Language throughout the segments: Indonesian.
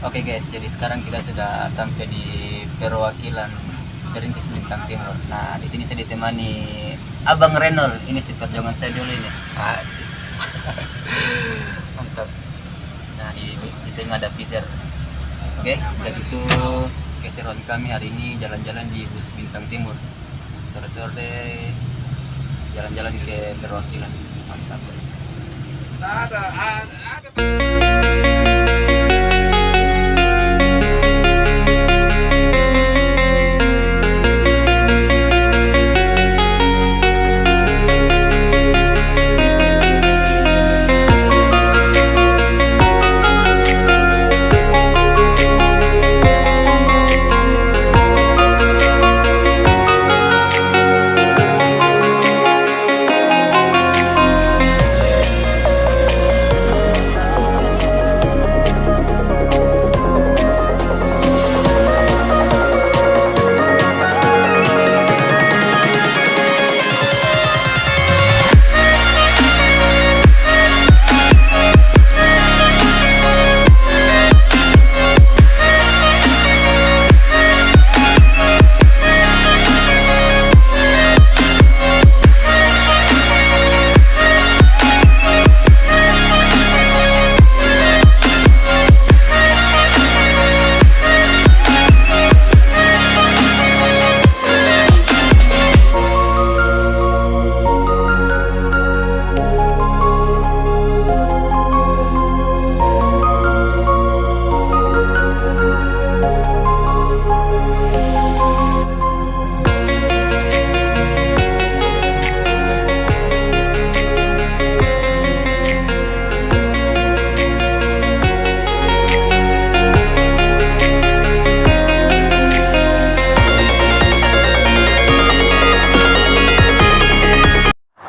Oke guys, jadi sekarang kita sudah sampai di perwakilan Perintis Bintang Timur. Nah, di sini saya ditemani Abang Renol. Ini si perjuangan saya dulu ini. Asik. Mantap. Nah, di tengah ada Pizer. Oke, jadi itu keseruan kami hari ini jalan-jalan di bus Bintang Timur. Sore-sore jalan-jalan ke perwakilan. Mantap guys.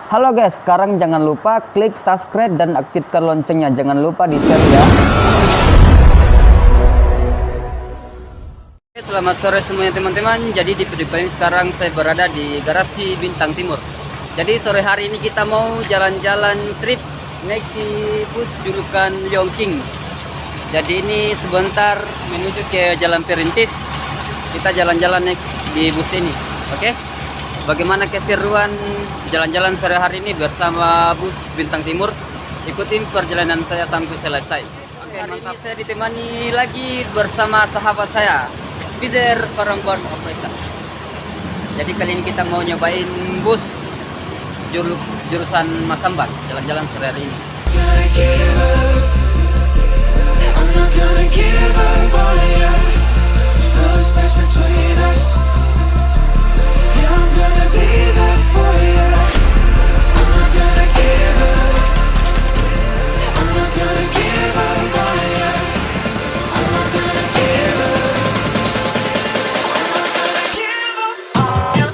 Halo guys, sekarang jangan lupa klik subscribe dan aktifkan loncengnya. Jangan lupa di share ya. Selamat sore semuanya teman-teman. Jadi di video ini sekarang saya berada di garasi Bintang Timur. Jadi sore hari ini kita mau jalan-jalan trip naik di bus julukan Yongking. Jadi ini sebentar menuju ke Jalan Perintis. Kita jalan-jalan naik di bus ini. Oke? Bagaimana keseruan jalan-jalan sore hari ini bersama bus Bintang Timur? Ikutin perjalanan saya sampai selesai. Oke, hari ini saya ditemani lagi bersama sahabat saya, Pizer Perempuan Profesor. Jadi kali ini kita mau nyobain bus jurusan Masamba, jalan-jalan sore hari ini. I'm gonna be there for you. I'm not gonna give up. I'm not gonna give up on you. I'm not gonna give up. I'm not gonna give up on you.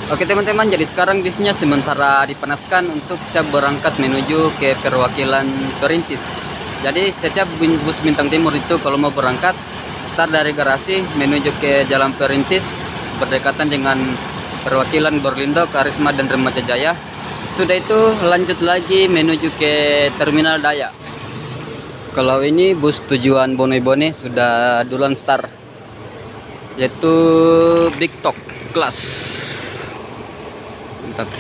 Oke teman-teman, jadi sekarang bisnya sementara dipanaskan untuk siap berangkat menuju ke perwakilan Perintis. Jadi setiap bus Bintang Timur itu kalau mau berangkat, start dari garasi menuju ke Jalan Perintis, berdekatan dengan perwakilan Berlindo, Karisma dan Remaja Jaya. Sudah itu lanjut lagi menuju ke Terminal Daya. Kalau ini bus tujuan Bone-Bone sudah duluan start, yaitu Big Talk Class. Mantap.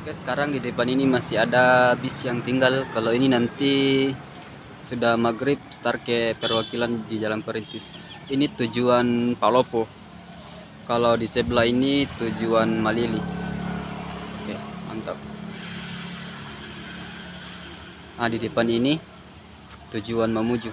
Oke, sekarang di depan ini masih ada bis yang tinggal. Kalau ini nanti sudah maghrib start ke perwakilan di Jalan Perintis. Ini tujuan Palopo. Kalau di sebelah ini tujuan Malili. Oke, mantap. Nah, di depan ini tujuan Mamuju.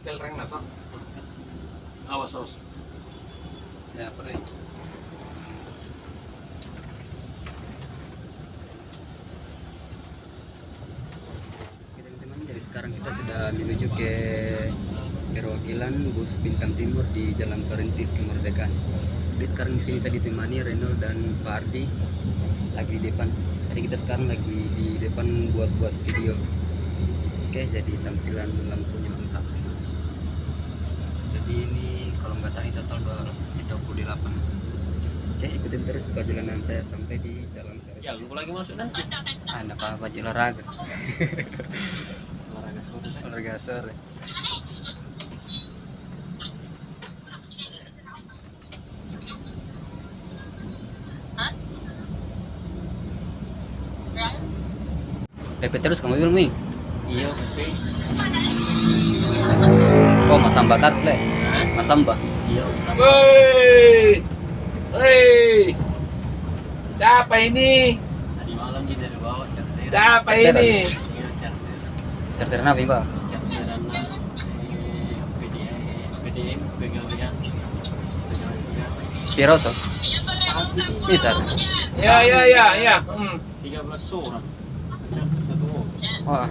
Setel reng apa? Awas awas. Ya, perih. Oke, teman-teman, jadi sekarang kita sudah menuju ke perwakilan bus Bintang Timur di Jalan Perintis Kemerdekaan. Jadi sekarang di sini saya ditemani Renol dan Pak Ardi lagi di depan. Jadi kita sekarang lagi di depan buat video. Oke, jadi tampilan lampunya mantap. Jadi ini kalau nggak salah ini total 28. Oke, ikutin terus perjalanan saya sampai di Jalan Perintis. Ya, lu lagi masuk nanti. Ada apa baju olahraga? Olahraga sore. Olahraga sore. PP terus ke mobil Mi. Iya, oke. Oh, Masamba Tarple. Masamba. Iya, woi. Woi. Apa ini? Tadi malam kita dari bawah charter. Apa ini? Iya, charter. Charter apa, Pak? Charteran PDM pegawaian. Piro tuh? Bisa. Ya. 13 orang. Charter satu. Wah,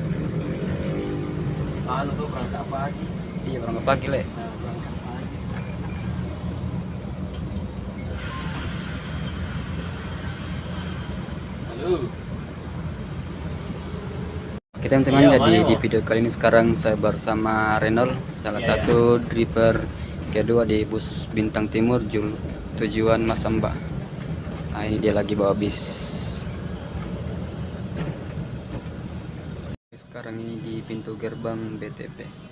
Anu tuh berangkat pagi. iya berangkat pagi le. Berangkat pagi. Halo. Oke teman-teman, Iya, jadi mana, di Mo? video kali ini sekarang saya bersama Renol, salah Iya, satu driver kedua di bus Bintang Timur tujuan Masamba. Nah, ini dia lagi bawa bis. Sekarang ini di pintu gerbang BTP.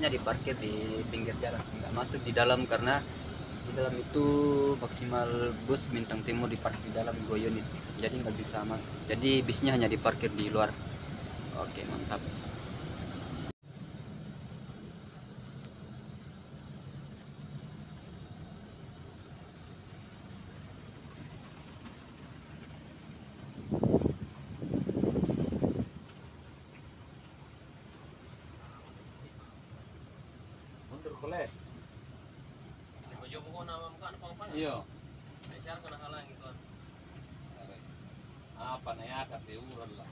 Diparkir di pinggir jalan, nggak masuk di dalam karena di dalam itu maksimal bus Bintang Timur diparkir di dalam 2 unit, jadi nggak bisa masuk, jadi bisnya hanya diparkir di luar. Oke, mantap. Boleh. Iya. Apa na ya kate uran lah.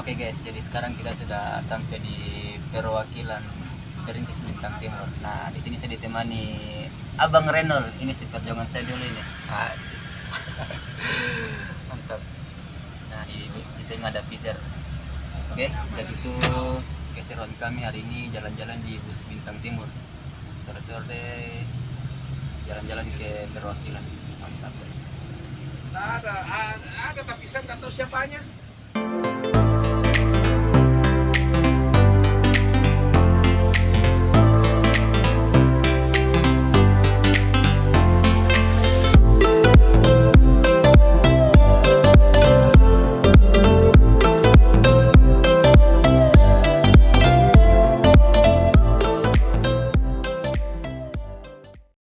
Oke guys, jadi sekarang kita sudah sampai di perwakilan Perintis Bintang Timur. Nah, di sini saya ditemani Abang Renol. Ini si perjuangan saya dulu ini. Asik. Mantap. Nah, di tengah ada Pizer. Oke, jadi itu keseruan kami hari ini jalan-jalan di bus Bintang Timur. Sore-sore jalan-jalan ke perwakilan. Mantap guys. Ada tapi saya nggak tahu siapanya.